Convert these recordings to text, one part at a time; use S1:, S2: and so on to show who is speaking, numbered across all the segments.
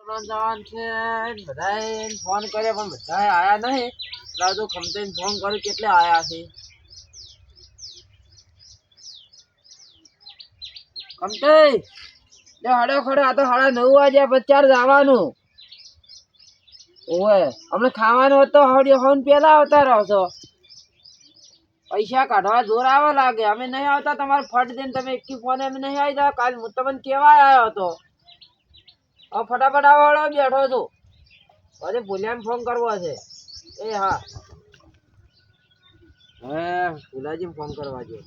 S1: જવાન છે બધાએ ફોન કર્યો પણ બધાએ આયા નહીં. રાજો ખમતેન ફોન કર્યો કેટલે આયા છે. ખમતે લે હડો ખડો આ તો 9:30 વાગ્યા પછી 4 જવાનું. ઓએ હમણાં ખાવાનું હતો હવડ્યો હોન પેલા આવતા રહો છો. પૈસા કાઢવા જોર આવે લાગે. અમે નહીં આવતા તમારે ફટ દઈને તમે એકી ફોન અમે નહીં આવી જાવ. કાલ હું તમને કેવા આવ્યો હતો. હવે ફટાફટ આવડો બેઠો છું. પછી ભૂલ્યાને ફોન કરવો છે. એ હા ભુલાજી ફોન કરવા જો.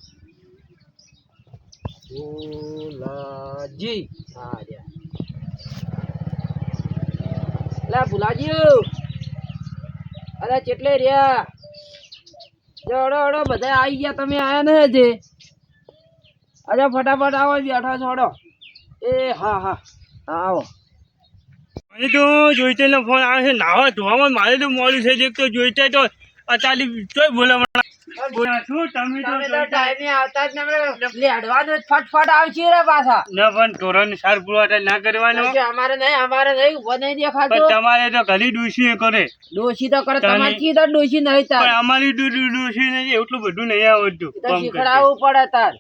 S1: ભુલાજી હા લે ભુલાજી અરે કેટલે રહ્યા હડો બધા આવી ગયા. તમે આયા ને હજી અરે ફટાફટ આવો બેઠા છો. હડો એ હા હા આવો.
S2: મને તો જોઈતે ફોન આવે છે. નાવા ધોવામાં મારે તો મોડું છે. એક તો જોઈતે તો અચાલી ચોય બોલાવણા શું તમે તો
S1: ટાઈમે આવતા જ ને લેડવાનું ફટફટ આવશે રે પાછા.
S2: ન પણ તોરણ સાર પુરવઠા ના કરવાનો.
S1: અમારે નહીં ઉભો નહીં દેખાતો.
S2: તમારે તો ઘણી ડોશી કરે.
S1: ડોશી તો કરે તમારી તો ડોશી નહીં તાર.
S2: પણ અમારી ડોશી નહીં એટલું બધું નહીં આવડતું.
S1: શીખડાવવું પડે તાર.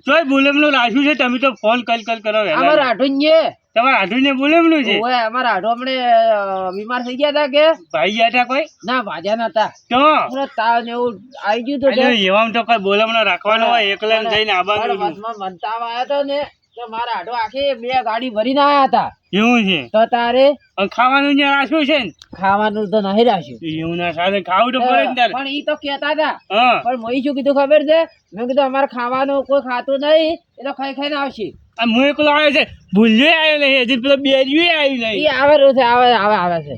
S2: ચોય બોલેમનું રાખ્યું છે. તમે તો ફોન કલ કરો.
S1: અમારે આઢું છે.
S2: તમારે આઢું ને બોલેમનું છે.
S1: ઓય અમારે આઢો હમણે બીમાર થઈ ગયા હતા કે
S2: ભાઈ ગયા હતા કોઈ
S1: ના ભાજ્યા નતા.
S2: તો
S1: તાવ ને એવું આવી ગયું તો
S2: એવામાં તો કોઈ બોલેમનો રાખવાનો હોય. એકલા જઈને આવવાનું.
S1: મન તાવ આવ્યો હતો ને તો મારા આઢો આખી 2 ગાડી ભરીને આવ્યા હતા.
S2: એવું છે
S1: તો તારે
S2: ખાવાનું જે રાખ્યું છે ને
S1: ખાવાનું તો નહીં રાખ્યું.
S2: એવું ના સાથે ખાવું તો પડે ને તારે.
S1: પણ ઈ તો કેતા હતા.
S2: હા
S1: પણ મોઈ શું કીધું ખબર છે. મેં કીધું અમારે ખાવાનું કોઈ ખાતું નહીં એ તો ખાઈ ખાઈને આવશે.
S2: હું એકલો આવ્યો છે. ભૂલ્યો આવ્યો નહીં. હજી પેલો બેરિયું આવ્યું નહીં.
S1: ઈ આવેલું છે આવે છે.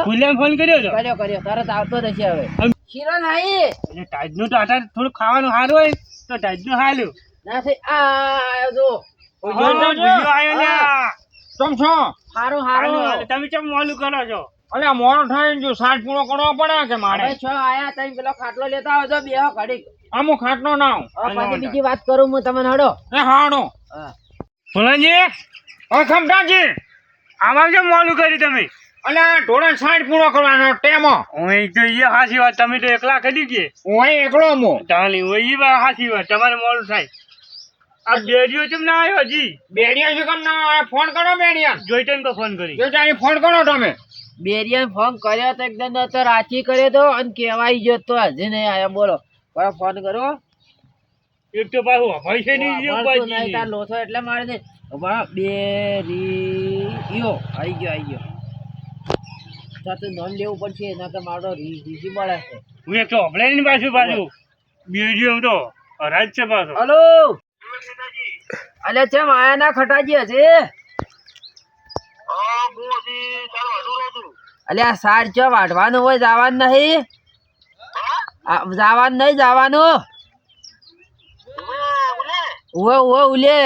S2: ભૂલ્યા ફોન કર્યો તો
S1: કર્યો તરત આવતો જશે હવે. શીરો નહીં
S2: ટાઈડનું તો આટા થોડું ખાવાનું સારું હોય તો ટાઈડનું સારું
S1: ના થઈ આ જો
S2: ભૂલ્યો આવ્યો ને
S3: તમ છો
S1: હારું
S2: તમે કેમ મોલું કરો છો?
S3: અલ્યા મોડો થઈ ગયો. 60 પૂરો કરવો પડે કે મારે?
S1: હવે છો આયા તમે પેલો ખાટલો લેતા આવજો બેહો ઘડીક.
S3: અમુ ખાટનો નાવ
S1: પછી બીજી વાત કરું હું તમને. હડો
S3: એ હાડો
S2: ભોલાજી
S3: ઓ ખમટાજી
S2: આમાં કેમ મોલું કર્યું તમે?
S3: અલ્યા ઢોળે 60 પૂરો કરવાનો ટેમો.
S2: હું તો એ હાસી વાત. તમે તો એકલા કરી ગયે.
S3: હું એકલો મો
S2: તાલી હોય એ વાત હાસી વાત. તમારે મોડું થાય. આ બેડિયો કેમ ના આવ્યો હજી?
S3: બેડિયા શું કામ ના ફોન કરો? બેડિયા
S2: જોઈટન કો ફોન કરી.
S3: જોઈટાને ફોન કરો તમે.
S1: બેરિયાને ફોન કર્યો તો એકદમ તો રાચી કર્યો તો અને કહેવાય ગયો તો હજી નહીં આયા. બોલો બરાબર ફોન કરો.
S2: એક તો પાછું પૈસે નહીં
S1: તાર લોથો એટલે મારે ને બેરિયો આવી ગયો. તું નોન લેવું પડશે એના કે મારો રીસી મળે છે.
S2: હું એક તો અભળે ને પાછું બેડિયો તો હરાજ છે પાછો.
S1: હલો અલે ચમ આયા ના ખટાજી હશે? અલે આ સાર ચો વાઢવાનું હોય જવાનું નહીં. જવાનું ઉવે ઉલે.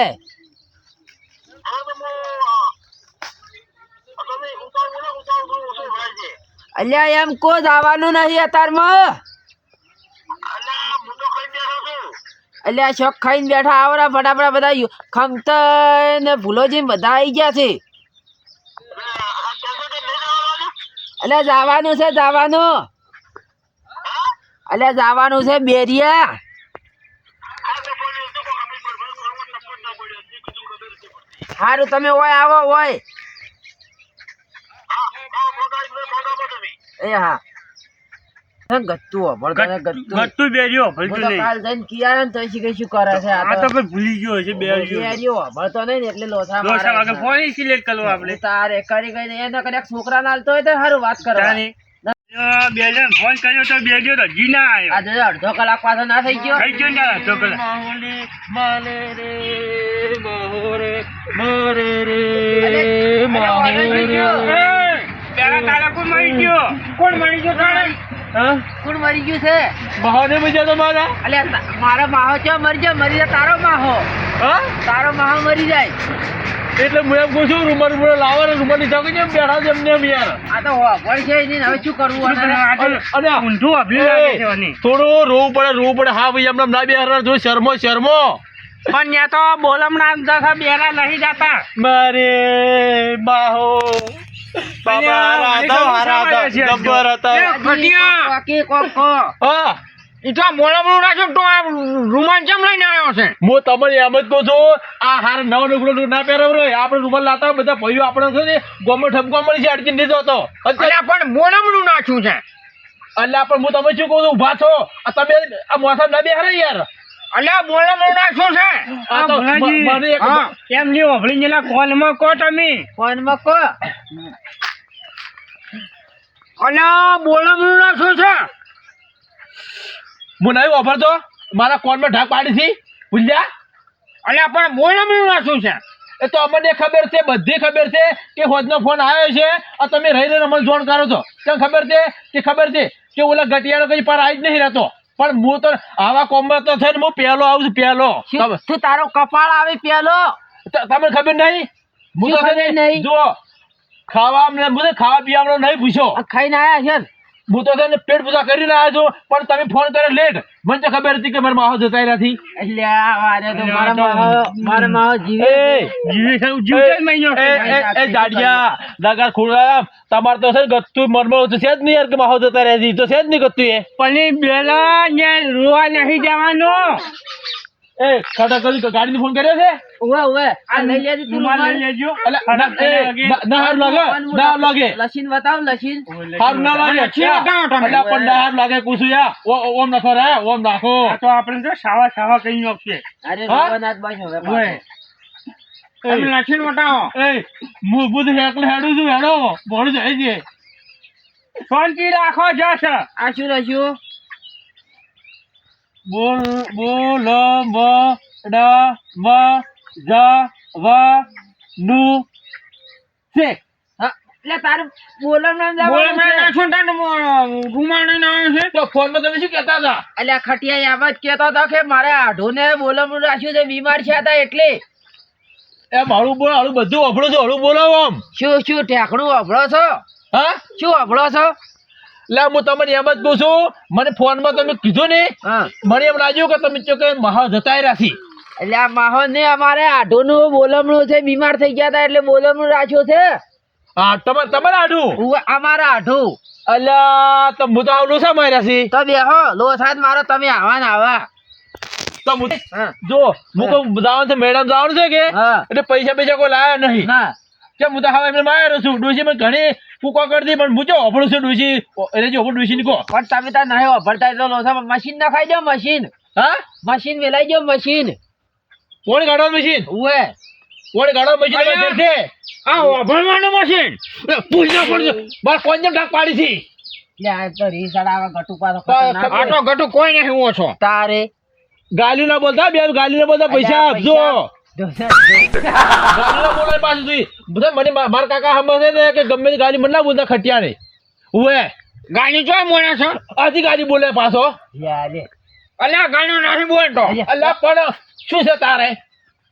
S1: અલ્યા એમ કો જવાનું નહીં અત્યારમાં. અલ્યા શોખ ખાઈને બેઠા આવરા ફટાફટ બધા ખમતા ને ભૂલોજી બધા આવી ગયા છે. અલ્યા જવાનું છે અલ્યા જવાનું છે બેરિયા. સારું તમે ઓય આવો ઓય. એ હા
S2: ગત્તુ બેરિયો ભલતું નહીં.
S1: કાલ જઈને કિયા ને તો શું કરે છે.
S2: આ તો પણ ભૂલી ગયો છે
S1: બેરિયો ભળતો નહીં એટલે લોથા
S2: મારે ફોન સિલેક્ટ કરવો આપણે.
S1: તારે કરી ગઈ એને કદાચ છોકરા ના હાલતો હોય તો સારું વાત કરો.
S2: બે જણ ફોન કર્યો તો બેરિયો તો હજી ના આવ્યો.
S1: આજે અડધો કલાક પાછો ના થઈ ગયો.
S2: થઈ ગયો ને અડધો કલાક. પેલા તારા કોણ મરી ગયો?
S3: કોણ મરી ગયો?
S1: કોણ મરી ગયું છે?
S3: બહાને મજા તો મારા.
S1: અલ્યા મારો માહો ચો મરી જાય તારો માહો. તારો માહો મરી જાય
S3: એટલે હું એમ કહું છું રૂમર લાવો ને રૂમર ની જગ્યાએ બેઠા છે એમને યાર.
S1: આ તો વળ છે નહીં. હવે શું કરવું?
S2: અને ઊંધું અભી લાગે છે.
S3: થોડું રોવું પડે. હા ભાઈ એમને ના બે જો શર્મો
S2: પણ ત્યાં તો બોલમણા જતા બેરા નહીં જતા
S3: મારે બાહો બાબા હારા હતા જબ્બર હતા
S1: બાકી કોક કો.
S3: હા
S2: એ તો બોલમણું રાખ્યું તો આ રૂમાલ ચમ લઈને આવ્યો છે
S3: હું તમને એમ જ કહું છું આ હારા નવો લુગડો ના પહેરવ રે આપણે રૂમાલ લાતા બધા ભાઈઓ આપણે છે ને ગોમો ઠપકો મળી છે અડચી લીધો હતો
S2: અલ્યા પણ બોલમણું નાખ્યું છે
S3: અલ્યા પણ હું તમે શું કહું છું ઊભા છો આ તમે આ મોસમ ના બેહારે યાર
S2: અલ્યા બોલમણું નાખ્યું છે
S3: આ તો મને એક
S2: કેમ નહીં ઓભળી ગયેલા કોલમાં કહો તમે
S1: ફોનમાં કો.
S2: અલ્યા બોલમણું નાખ્યું છે
S3: હું નહીં વાપરતો મારા કોનમાં ઢાક પાડી હતી ભૂલ્યા
S2: અલ્યા પણ બોલમણું નાખ્યું છે
S3: એ તો અમને ખબર છે બધી ખબર છે કે હોજનો ફોન આવ્યો છે અને તમે રહી રહીને અમને જોણ કરો છો કેમ ખબર છે કે ઓલા ગટિયાનો કઈ પર આવી જ નહીં રહેતો પણ હું તો આવા કોમમાં તો છે ને હું પહેલો આવું છું પહેલો
S1: શું તું તારો કપાળ આવે પેલો.
S3: તમને ખબર નહીં હું તો
S1: શું
S3: છે
S1: ખબર
S3: ને
S1: નહીં?
S3: જો ખાવા પીવાનો નહીં પૂછો
S1: આ ખાઈને આયા છે ને?
S3: હું તો છે ને પેટ પૂજા કરીને આવ્યો છું પણ તમે ફોન કર્યો લેટ મને તો ખબર હતી કે મારા માહો જતા નથી
S1: એટલે આ વારે તો મારા માહો જીવે છે.
S3: એ દાડિયા દાગા ખોડા તમારે તો છે ને ગત્તું મરમર તો છે જ નહીં યાર કે માહો જતા રહેતી તો છે જ નહીં ગત્તું એ
S2: પણ બેલા ને રોવા નહીં જવાનો
S3: એ ખાટા કરી ગાડીને ફોન કર્યો છે
S1: ઉવે ઉવે આ લઈ લેજે તું રૂમાલ.
S2: લેજો
S3: ના હારું લાગે ના હારું લાગે
S1: લસીન બતાવ લસીન.
S3: હારું ના લાગે અલ્યા પણ ના હારું લાગે પૂછું યા ઓમ નાખો રે ઓમ નાખો
S2: તો આપણે તો સાવા કઈ નાખીએ
S1: અરે
S3: હા?
S1: રવાનાથ બાઈ હવે
S2: ઓય. તમે લખીને બતાવો
S3: એ હું બધું એકલે હેડું છું હેડો મોડું જાય છે
S2: શાંતિ રાખો જશ
S1: આ શું લખ્યું?
S3: બોલ મ ડ મ જ વ નું છે
S1: હા એટલે તારું બોલમ નામ
S2: બોલમણા
S1: જવાનું છે.
S2: નાખ્યું તને રૂમાલ લઈને આવ્યો છે
S3: તો ફોનમાં તમે શું કહેતા હતા
S1: એટલે આ ખટિયા એમ જ કહેતો હતો કે મારે આઢોને બોલમ રાખ્યું છે બીમાર છે હતા એટલે.
S3: એ મારું બોલ હળું બધું અભળું છું હળું બોલાવો આમ
S1: શું ઠેકણું અભળો છો?
S3: હા
S1: શું અભળો છો?
S3: લે હું તમને એમ જ કહું છું મને ફોનમાં તમે કીધું ને
S1: હા
S3: મને એમ લાગ્યું કે તમે ચો કે મહા જતાય રાખી
S1: એટલે આ માહોલ ને અમારે આઢોનું બોલમણું છે બીમાર થઈ ગયા હતા એટલે બોલમણું રાખ્યું છે.
S3: હા તમારે આડું
S1: ઉવે, અમારે આઢું
S3: અલ્યા તો હું તો આવલું છે માર્યા છે
S1: તો બેહો લોસાદ મારો તમે આવા ને આવા.
S3: તો હું
S1: હા
S3: જો હું કહું જવાનું છે મેડમ જવાનું છે કે
S1: હા
S3: એટલે પૈસા કોઈ લાયા નહીં
S1: ના
S3: કેમ હું તો હવે એમને માર્યો છું ડોસી મને ઘણી ફૂકો કરી દી પણ હું જો અભળું છું ડોસી એટલે જો ડોસી ની કહો
S1: પણ તમે તાર નહીં વાપરતા એટલે લોસા મશીન નખાઈ દો મશીન
S3: હા
S1: મશીન વેલાઈ દો મશીન.
S3: કોણ ગાડવાનું મશીન
S1: ઉવે
S3: કોણ ગાડવાનું મશીન
S2: અલ્યા.
S3: તમારા ઘર છે
S2: આ વાપરવાનું મશીન
S3: પૂછના પડજો મારે કોણ જેમ ઢાક પાડી છે
S1: એટલે આ તો રીસાડ આવે ગટુ પાછો
S3: ખબર-
S1: ખતરનાક.
S2: આ તો ગટુ કોઈ નહીં હું છો
S1: તારે
S3: ગાલી ના બોલતા બે ગાલી ના બોલતા પૈસા આપજો ગાલી ના બોલાય પાછું તું બધા મને મારા કાકા સમજે ને કે ગમે તે ગાલી મને ના બોલતા ખટિયા ને ઉવે
S2: ગાડી ચોય મોડા છો
S3: આથી ગાલી બોલે પાછો
S1: યારે
S2: અલ્યા ગાડીઓ નથી બોલતો
S3: અલ્લા પણ શું છે તારે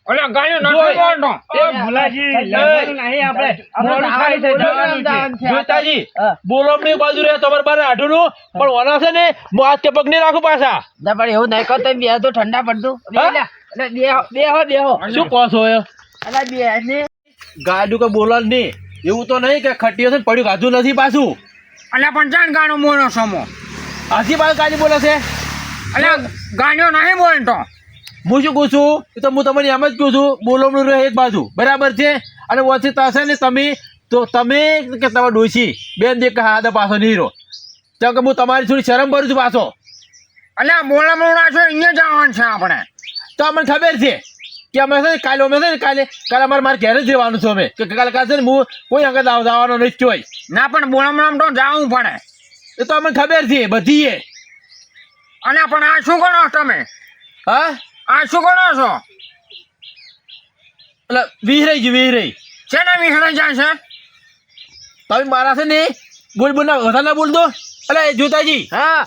S2: અલ્યા ગાડીઓ નથી
S3: જોઈ.
S2: બોલતો
S3: એ ભુલાજી, લડવાનું
S2: નહીં આપણે
S1: મોડું થાય છે, જવાનું છે.
S3: જોતાજી
S1: હા.
S3: બોલમણી બાજુ રહે તમારે બારે આઢું નું પણ ઓના છે ને હું હાથ કે પગ નહીં રાખું પાછા
S1: ના પણ એવું નહીં કહો તમે બે તો ઠંડા પડતું
S3: હા?
S1: બેહો
S3: શું કહો છો એ
S1: અલા બે ને
S3: ગાડું કે બોલવા નહીં એવું તો નહીં કે ખટીઓ છે ને પડ્યું ગાધું નથી પાછું
S2: અલ્યા પણ જાણ ગાડો મોનો સમો
S3: હાથી પાછું ગાડી બોલે છે
S2: અલ્યા ગાડીઓ નહીં બોલતો
S3: હું શું કહું છું એ તો હું તમને એમ જ કહું છું બોલમણું રહે એક બાજુ બરાબર છે અને ઓછી થશે ને તમે કે તમારે ડોસી બેન દેખ હા તો પાછો નહીં રહો કેમ કે હું તમારી થોડી શરમ ભરું છું પાછો
S2: અલ્યા બોલામણું રાખ્યો અહીંયા જવાનું છે આપણે
S3: તો અમને ખબર છે કે અમે છે ને કાલે અમારે ઘેર જ રહેવાનું છું અમે કે કાલે છે ને હું કોઈ અંગત આવવાનો નથી જોઈ
S2: ના પણ બોલામણ તો જવું પડે
S3: એ તો અમને ખબર છે બધી એ
S2: અને પણ આ શું કરો તમે
S3: હા
S2: આ શું કરો છો
S3: એટલે વિહરાઈ
S2: શેના વિહરાઈ જાય છે
S3: તમે મારા છે ને બોલ વધારે ના બોલ દો એટલે જોતાજી
S1: હા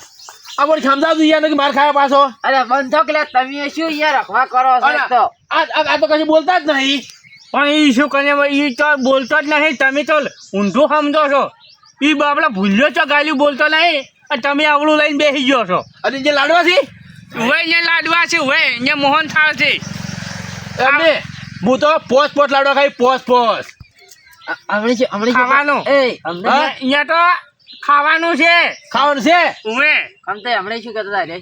S3: આ બોલ સમજાવતું યાર કે માર ખાયા પાછો
S1: અરે બંધો કે તમે શું યાર રખવા કરો છો એક તો
S3: આ તો કશું બોલતા જ નહીં
S2: પણ એ શું કરે એ તો બોલતો જ નહીં તમે તો ઊંધું સમજો છો એ બાપડા ભૂલ્યો છો ગાલી બોલતો નહીં અને તમે આવડું લઈને બેસી ગયો છો
S3: અને જે લાડવા છે
S2: હવે અહીંયા લાડવા છે હવે અહીંયા મોહન થાળ છે
S3: એમને હું તો પોસ લાડવા ખાઈ પોસ
S1: હમણાં છે હમણાં
S2: ખાવાનું.
S1: એ હમણાં
S3: હા?
S2: અહીંયા તો ખાવાનું છે
S3: ખાવાનું છે
S2: ઉમે
S1: આમ તો હમણાં શું કહેતા હતા રે?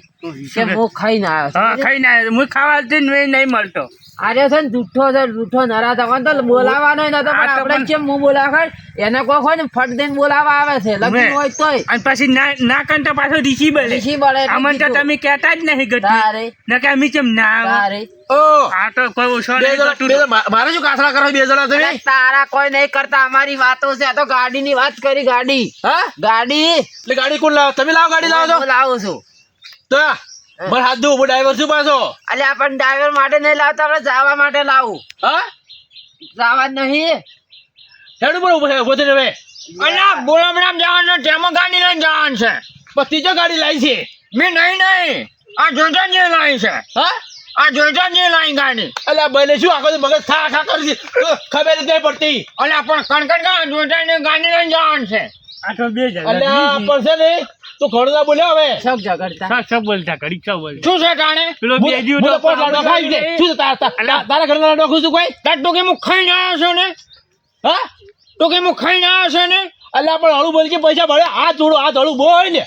S1: કે હું ખાઈને આવ્યો
S2: હા
S1: છું.
S2: ખાઈ ના હું ખાવાથી નહીં મળતો
S1: આર્યો છે ને જૂઠો નરા થવાનો તો બોલાવાનો ય નતો, પણ
S2: આ તો
S1: આપણે
S2: પણ-
S1: કેમ હું બોલાવા એને કોઈ હોય ને ફટ દઈને બોલાવા આવે છે લગ્ન
S2: ઉમે.
S1: હોય તોય
S2: અને પછી ના કરતા પાછો રીસી બને
S1: રીસી બળે એટલે
S2: અમને તો
S1: કીધું.
S2: તમે કહેતા જ નહીં ગતિ
S1: તારે
S2: ના કે અમે કેમ ના આવો?
S1: તારે
S3: ઓ
S2: આ તો કોઈ ઓછો
S3: બે
S2: નહીં
S3: જણા
S2: ગતું.
S3: મારે શું કાસરા કરો 2 જણા તમે
S1: અરે તારા કોઈ નહીં કરતા, અમારી વાતો છે. આ તો ગાડીની વાત કરી. ગાડી
S3: હા
S1: ગાડી
S3: એટલે ગાડી કોણ લાવો તમે લાવો ગાડી લાવો
S1: હું લાવું છું.
S3: તો મારે હાથ દઉં હું ડ્રાઈવર છું પાછો
S1: એટલે આપણને ડ્રાઈવર માટે નહીં લાવતા, આપણે જવા માટે લાવું.
S3: હા
S1: જવા નહીં
S3: હેડું પણ ઉભો થઈને હવે
S2: અલા બોલામણામ જવાનું તેમાં ગાડી લઈને જવાનું છે
S3: બસ ત્રીજો ગાડી લાવી છે
S2: મેં નહીં આ જોઈતા જ નહીં લાવી છે
S3: હા
S2: આ જોઈતા જ નહીં લાવી ગાડી
S3: એટલે બને શું આખો દી મગજ ખા કરી ખબર જ નહીં પડતી
S2: અલા પણ કણકણ કા જોઈતા ને ગાડી લઈને જવાનું છે આ તો બે
S3: એટલે પણ છે ને તું ઘણું ના બોલ્યો હવે
S1: શોખ ઝઘડતા.
S2: સબ બોલતા ઘડી સબ બોલ શું છે તાણે પેલો
S3: હું તો પોસ લાડવા ખાઈ છે શું છે તારા ઘરના લાડવા ખુશ છું કોઈ
S2: તું કે હું ખાઈને આવ્યો છું ને
S3: હા
S2: તું કે હું ખાઈને આવ્યો છું ને
S3: એટલે પણ હળું બોલ કે પૈસા ભરે હાથ જોડો હાથ હળું બોલ ને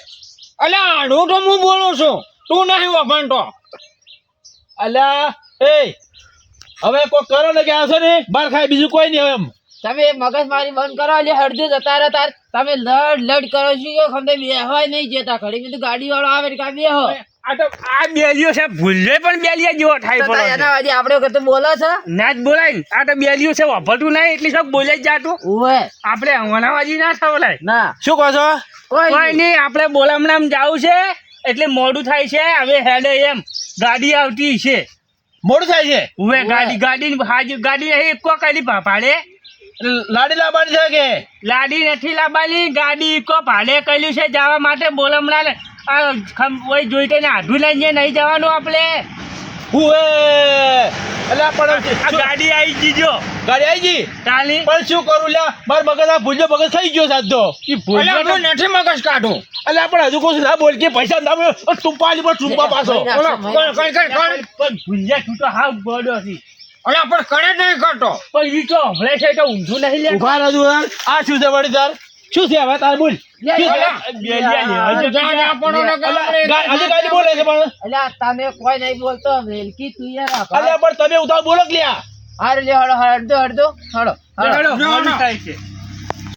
S2: અલા આડું તો હું બોલું છું તું નહીં વફાણતો
S3: અલ્યા એ હવે કોઈ કરો ને કે આશો ને બાર ખાય બીજું કોઈ નહીં હવે એમ
S1: તમે મગજ મારી બંધ કરો. એટલે હળદુ જતા રહો તાર. તમે લડ કરો છો કે ખમતે બેહવાય નહીં જતા. ઘડી બીજું ગાડી વાળો આવે એટલે કાં બેહો.
S2: આ તો આ બેલીઓ છે ભૂલે પણ બેલિયા જેવો થાય
S1: તો તાર
S2: પડે
S1: એના વાજે આપણે વખતે બોલો છો.
S2: ના જ બોલાય ને આ તો બેલીઓ છે વાપરતું નહીં એટલે સબ બોલે જ જાતું
S1: ઉવે
S2: આપણે હમણાંવાજી ના થવલાય
S1: ના
S3: શું કહો છો
S2: કોઈ
S1: કોઈ
S2: નહીં આપણે બોલામણામ જાવું છે એટલે મોડું થાય છે હવે હેડે એમ ગાડી આવતી છે
S3: મોડું થાય છે
S2: હવે ગાડી ગાડી નહીં એકો કરી ભાડે
S3: એટલે લાડી લાવવાની છે કે
S2: લાડી નથી લાવવાની ગાડી એકો ભાડે કર્યું છે જવા માટે બોલામણા ઓય જોઈતે ને આધું લઈને નહીં જવાનું આપણે
S3: ઉવે એટલે પણ
S2: આ ગાડી આવી જીજો
S3: ગાડી આવી ગઈ
S2: તાલી
S3: પણ શું કરું લ્યા માર મગજ આ ભૂલજો મગજ થઈ ગયો સાથ તો
S2: ઈ ભૂલ નથી મગજ કાઢું
S3: એટલે પણ હજુ કોઈ ના બોલ કે પૈસા ના બોલ ટુંપા આલી પર ટુંપા પાછો
S2: પણ ભૂલ્યા તું તો હાવ ગોડો છે અલા પણ કરે નહીં કરતો પણ ઈ તો હમણે છે તો ઊંધું નહીં લે
S3: ઉભા રહેજો યાર આ શું છે વળી તાર શું છે હવે તાર બોલ શું છે? હજી ગાડી બોલે છે પણ
S1: એટલે તમે કોઈ નહીં બોલતો. વેલકી તું યાર રાખો.
S3: અલ્યા પણ તમે ઉતાર બોલો કે લ્યા
S1: હારું લે હળો હળદો હળદો હળો
S2: મોડું થાય છે